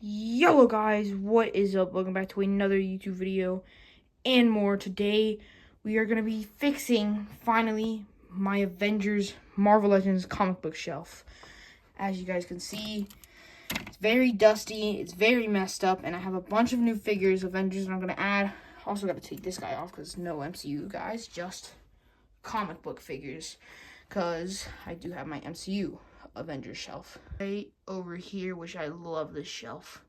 Yo guys, what is up? Welcome back to another YouTube video and more. Today we are going to be fixing, finally, my Avengers Marvel Legends comic book shelf. As you guys can see, it's very dusty, it's very messed up, and I have a bunch of new figures, Avengers, that I'm going to add. Also got to take this guy off because no MCU guys, just comic book figures, because I do have my MCU Avengers shelf right over here, which I love this shelf.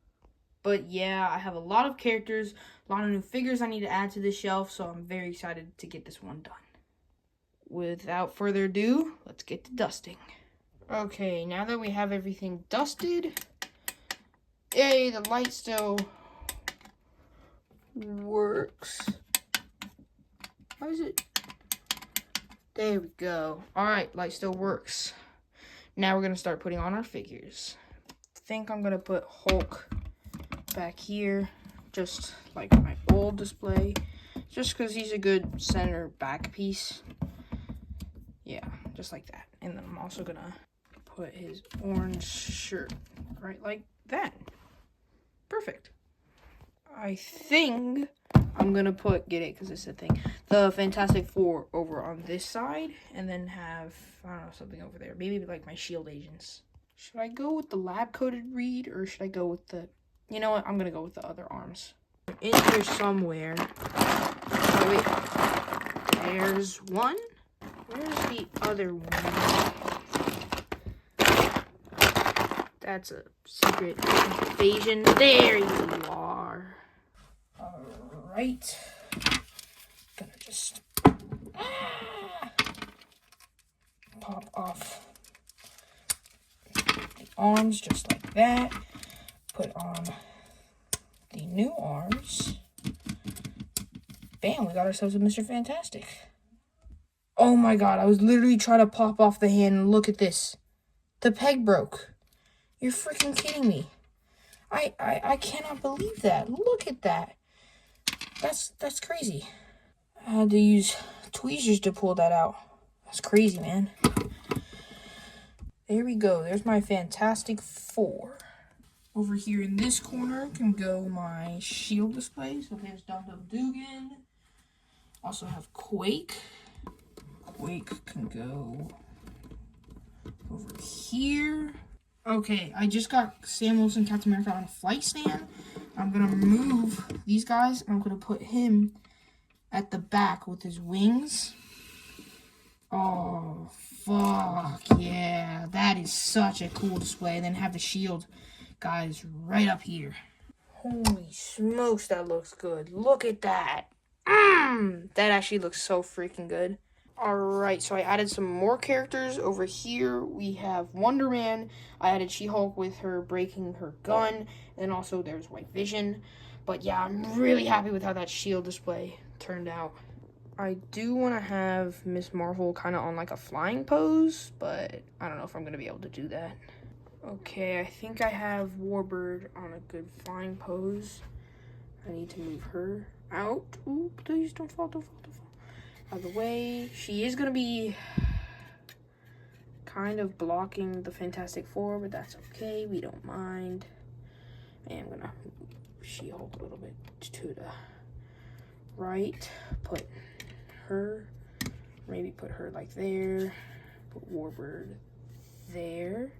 But yeah, I have a lot of characters, a lot of new figures I need to add to this shelf, so I'm very excited to get this one done. Without further ado, let's get to dusting. Okay, now that we have everything dusted, yay, the light still works. How is it? There we go. Alright, light still works. Now we're going to start putting on our figures. I think I'm going to put Hulk back here, just like my old display, just because he's a good center back piece. Yeah, just like that. And then I'm also going to put his orange shirt right like that. Perfect. I think I'm going to put, get it because it's a thing, the Fantastic Four over on this side, and then have, I don't know, something over there. Maybe like my Shield agents. Should I go with the lab-coated reed, or should I go with the, you know what, I'm going to go with the other arms. In here somewhere. Oh, wait. There's one. Where's the other one? That's a secret invasion. There you are. Alright. Gonna just pop off the arms just like that. Put on the new arms. Bam, we got ourselves a Mr. Fantastic. Oh my god, I was literally trying to pop off the hand, and look at this. The peg broke. You're freaking kidding me. I cannot believe that. Look at that. That's crazy. I had to use tweezers to pull that out. That's crazy, man. There we go. There's my Fantastic Four. Over here in this corner can go my Shield display. So here's Dum-Dum Dugan. Also have Quake. Quake can go over here. Okay, I just got Sam Wilson, Captain America on a flight stand. I'm going to remove these guys. I'm going to put him at the back with his wings. Oh, fuck yeah. That is such a cool display. And then have the Shield guys right up here. Holy smokes, that looks good. Look at that. That actually looks so freaking good. Alright, so I added some more characters. Over here, we have Wonder Man. I added She-Hulk with her breaking her gun. And also there's White Vision. But yeah, I'm really happy with how that Shield display turned out. I do want to have Miss Marvel kind of on like a flying pose, but I don't know if I'm going to be able to do that. Okay, I think I have Warbird on a good flying pose. I need to move her out. Ooh, please don't fall, don't fall, don't fall. Out of the way. She is going to be kind of blocking the Fantastic Four, but that's okay. We don't mind. And I'm going to She-Hulk a little bit to the right. Put her, maybe put her like there. Put Warbird there.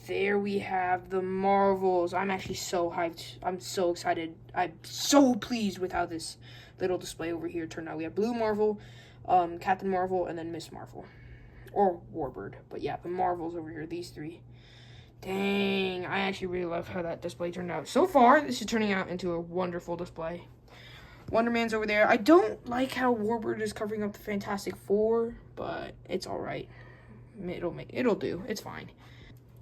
There we have the Marvels. I'm actually so hyped. I'm so excited. I'm so pleased with how this little display over here turned out. We have Blue Marvel, Captain Marvel, and then Miss Marvel. Or Warbird. But yeah, the Marvels over here, these three. Dang, I actually really love how that display turned out. So far, this is turning out into a wonderful display. Wonder Man's over there. I don't like how Warbird is covering up the Fantastic Four, but it's alright. It'll do. It's fine.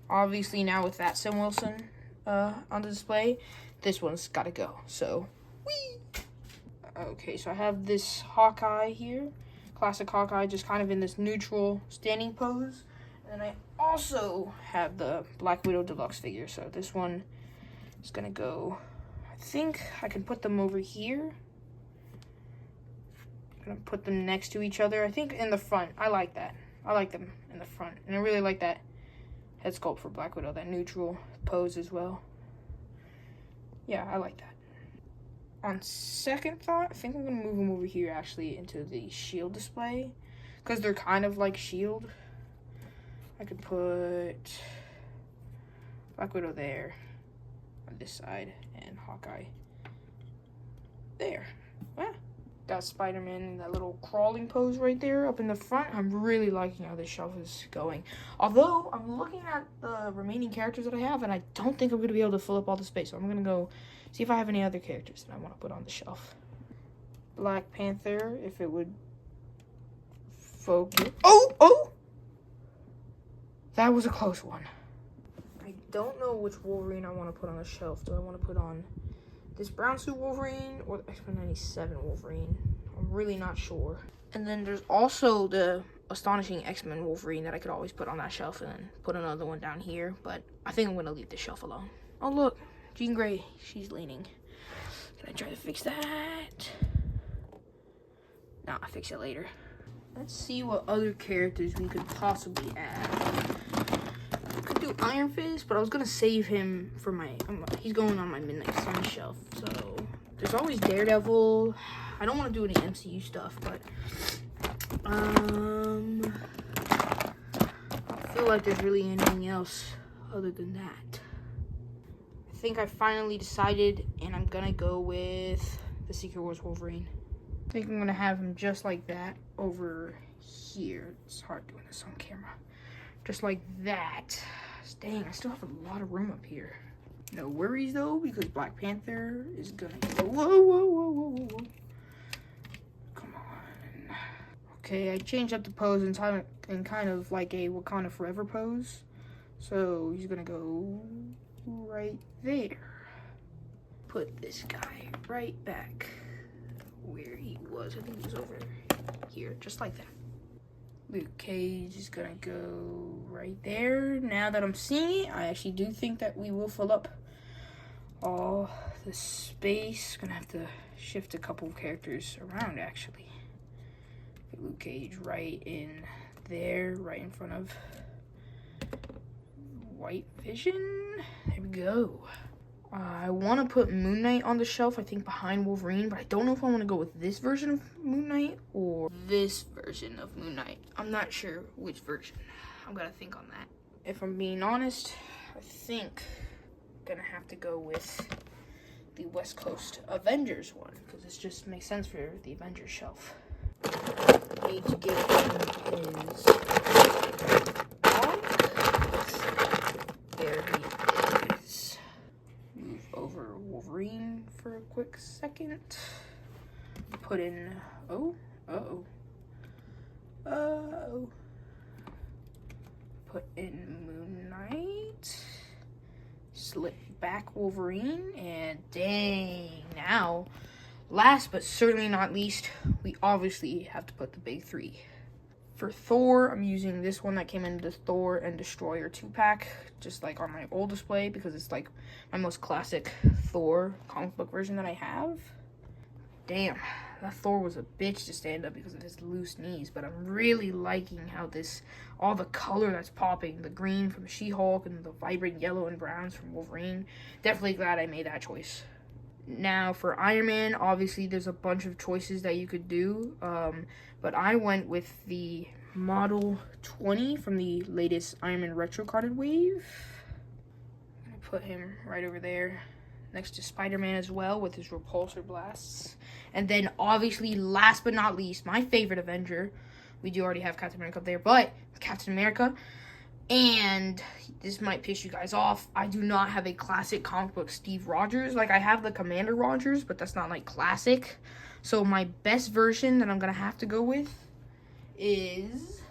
Obviously, now with that Sam Wilson on the display, this one's got to go. So, whee! Okay, so I have this Hawkeye here. Classic Hawkeye, just kind of in this neutral standing pose. And I also have the Black Widow Deluxe figure. So this one is going to go, I think I can put them over here. I'm going to put them next to each other. I think in the front. I like that. I like them in the front. And I really like that head sculpt for Black Widow, that neutral pose as well. Yeah, I like that. On second thought, I think I'm going to move them over here actually into the shield display, because they're kind of like shield. I could put Black Widow there on this side and Hawkeye there. Yeah. Got Spider-Man in that little crawling pose right there up in the front. I'm really liking how this shelf is going. Although, I'm looking at the remaining characters that I have, and I don't think I'm going to be able to fill up all the space. So I'm going to go see if I have any other characters that I want to put on the shelf. Black Panther, if it would focus. Oh! That was a close one. I don't know which Wolverine I want to put on the shelf. Do I want to put on this brown suit Wolverine or the X-Men 97 Wolverine? I'm really not sure. And then there's also the Astonishing X-Men Wolverine that I could always put on that shelf and then put another one down here. But I think I'm going to leave the shelf alone. Oh, look. Jean Grey. She's leaning. Can I try to fix that? No, I'll fix it later. Let's see what other characters we could possibly add. Could do Iron Fist, but I was gonna save him for my. He's going on my Midnight Sun shelf. So there's always Daredevil. I don't want to do any MCU stuff, but I don't feel like there's really anything else other than that. I think I finally decided, and I'm gonna go with the Secret Wars Wolverine. I think I'm gonna have him just like that over here. It's hard doing this on camera. Just like that. Dang, I still have a lot of room up here. No worries though, because Black Panther is gonna go. Whoa. Come on. Okay, I changed up the pose in kind of like a Wakanda Forever pose. So he's gonna go right there. Put this guy right back where he was. I think he was over here, just like that. Luke Cage is gonna go right there. Now that I'm seeing it, I actually do think that we will fill up all the space. Gonna have to shift a couple of characters around actually. Put Luke Cage right in there, right in front of White Vision. There we go. I want to put Moon Knight on the shelf, I think behind Wolverine, but I don't know if I want to go with this version of Moon Knight or this version of Moon Knight. I'm not sure which version. I'm going to think on that. If I'm being honest, I think I'm going to have to go with the West Coast Avengers one, because this just makes sense for the Avengers shelf. Need to give him his there he is. Move over Wolverine for a quick second. Put in put in Moon Knight. Slip back Wolverine, and dang, now last but certainly not least, we obviously have to put the big three. For Thor, I'm using this one that came in the Thor and Destroyer 2-pack, just like on my old display, because it's like my most classic Thor comic book version that I have. Damn, that Thor was a bitch to stand up because of his loose knees, but I'm really liking how all the color that's popping, the green from She-Hulk and the vibrant yellow and browns from Wolverine. Definitely glad I made that choice. Now, for Iron Man, obviously there's a bunch of choices that you could do, but I went with the Model 20 from the latest Iron Man Retro Carded Wave. I'm going to put him right over there, next to Spider-Man as well, with his repulsor blasts. And then, obviously, last but not least, my favorite Avenger. We do already have Captain America up there, but Captain America. And this might piss you guys off, I do not have a classic comic book Steve Rogers. Like, I have the Commander Rogers, but that's not, like, classic. So my best version that I'm going to have to go with is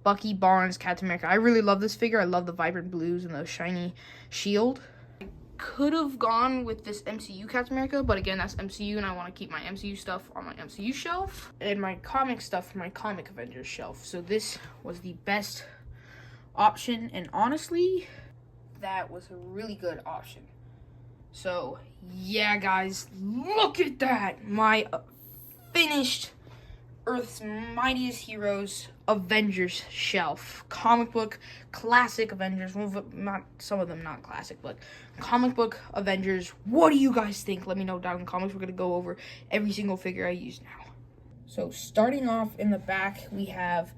Bucky Barnes Captain America. I really love this figure. I love the vibrant blues and the shiny shield. I could have gone with this MCU Captain America, but again, that's MCU, and I want to keep my MCU stuff on my MCU shelf and my comic stuff for my comic Avengers shelf. So this was the best option, and honestly, that was a really good option. So yeah, guys, look at that, my finished Earth's Mightiest Heroes Avengers shelf. Comic book classic Avengers. Well, not some of them not classic, but comic book Avengers. What do you guys think? Let me know down in the comments. We're going to go over every single figure I use now. So starting off in the back, we have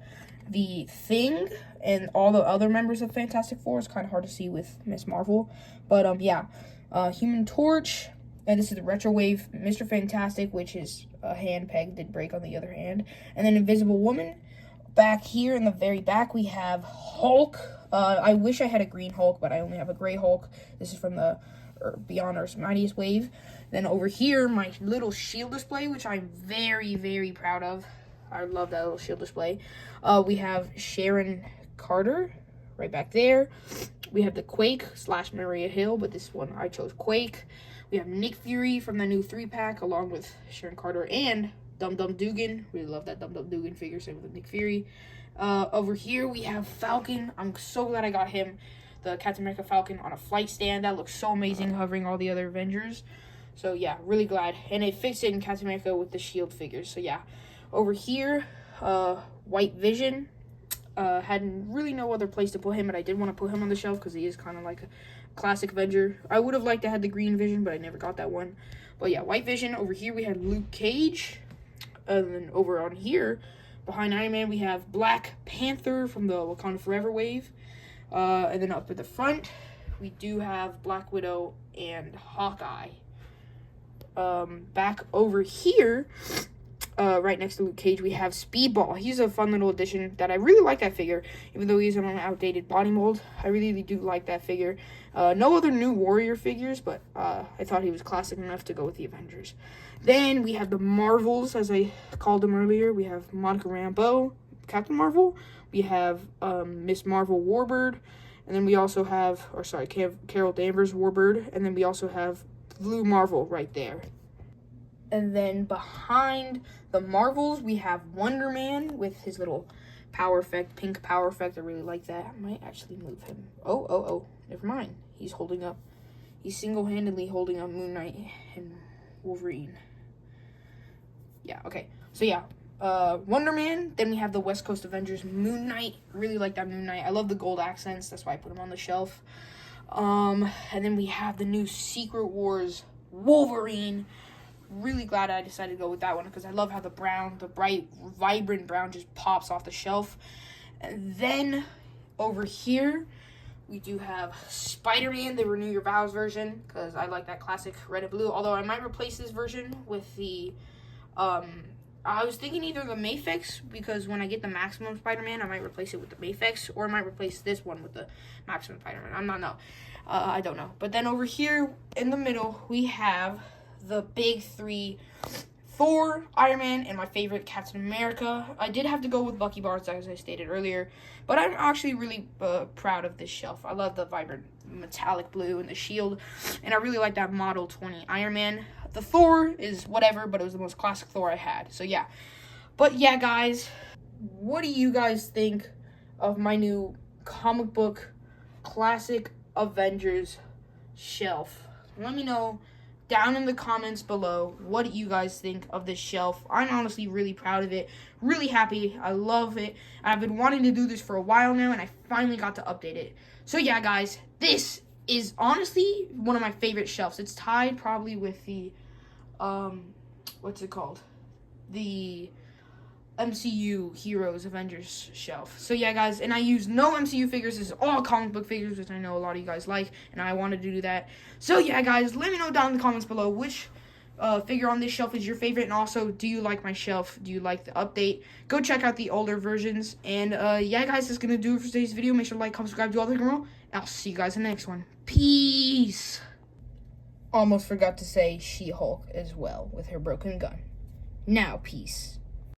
the Thing and all the other members of Fantastic Four. It's kind of hard to see with Miss Marvel. But yeah, Human Torch. And this is the Retro Wave Mr. Fantastic, which is a hand peg did break on the other hand. And then Invisible Woman. Back here in the very back, we have Hulk. I wish I had a green Hulk, but I only have a gray Hulk. This is from the Beyond Earth's Mightiest Wave. Then over here, my little shield display, which I'm very, very proud of. I love that little shield display. We have Sharon Carter right back there. We have the Quake / Maria Hill, but this one I chose Quake. We have Nick Fury from the new 3-pack, along with Sharon Carter and Dum Dum Dugan. Really love that Dum Dum Dugan figure, same with Nick Fury. Over here, we have Falcon. I'm so glad I got him, the Captain America Falcon, on a flight stand. That looks so amazing, hovering all the other Avengers. So, yeah, really glad. And it fits in Captain America with the S.H.I.E.L.D. figures. So, yeah. Over here, White Vision. Had really no other place to put him, but I did want to put him on the shelf because he is kind of like a classic Avenger. I would have liked to have the Green Vision, but I never got that one. But yeah, White Vision. Over here we had Luke Cage. And then over on here, behind Iron Man, we have Black Panther from the Wakanda Forever wave. And then up at the front, we do have Black Widow and Hawkeye. Back over here, right next to Luke Cage, we have Speedball. He's a fun little addition that I really like that figure, even though he's on an outdated body mold. I really do like that figure. No other new Warrior figures, but I thought he was classic enough to go with the Avengers. Then we have the Marvels, as I called them earlier. We have Monica Rambeau, Captain Marvel. We have Miss Marvel Warbird. And then we also have, Carol Danvers Warbird. And then we also have Blue Marvel right there. And then behind the Marvels, we have Wonder Man with his little power effect, pink power effect. I really like that. I might actually move him. Oh, never mind. He's single-handedly holding up Moon Knight and Wolverine. Yeah, okay. So, yeah. Wonder Man. Then we have the West Coast Avengers Moon Knight. Really like that Moon Knight. I love the gold accents. That's why I put him on the shelf. And then we have the new Secret Wars Wolverine. Really glad I decided to go with that one because I love how the bright, vibrant brown just pops off the shelf. And then over here, we do have Spider-Man, the Renew Your Vows version, because I like that classic red and blue. Although I might replace this version with the, I was thinking either the Mafex, because when I get the Maximum Spider-Man, I might replace it with the Mafex, or I might replace this one with the Maximum Spider-Man. I don't know. But then over here in the middle, we have the big three: Thor, Iron Man, and my favorite, Captain America. I did have to go with Bucky Barnes, as I stated earlier, but I'm actually really proud of this shelf. I love the vibrant metallic blue and the shield, and I really like that Model 20 Iron Man. The Thor is whatever, but it was the most classic Thor I had, so yeah. But yeah, guys, what do you guys think of my new comic book classic Avengers shelf? Let me know down in the comments below what you guys think of this shelf. I'm honestly really proud of it, really happy. I love it. I've been wanting to do this for a while now, and I finally got to update it. So yeah, guys, this is honestly one of my favorite shelves. It's tied probably with the what's it called, the MCU Heroes Avengers shelf. So yeah, guys, and I use no MCU figures. This is all comic book figures, which I know a lot of you guys like, and I wanted to do that. So yeah, guys, let me know down in the comments below which figure on this shelf is your favorite, and also, do you like my shelf? Do you like the update? Go check out the older versions. And yeah, guys, that's gonna do it for today's video. Make sure to like, comment, subscribe, do all the rigmarole, and I'll see you guys in the next one. Peace. Almost forgot to say She-Hulk as well with her broken gun. Now, peace.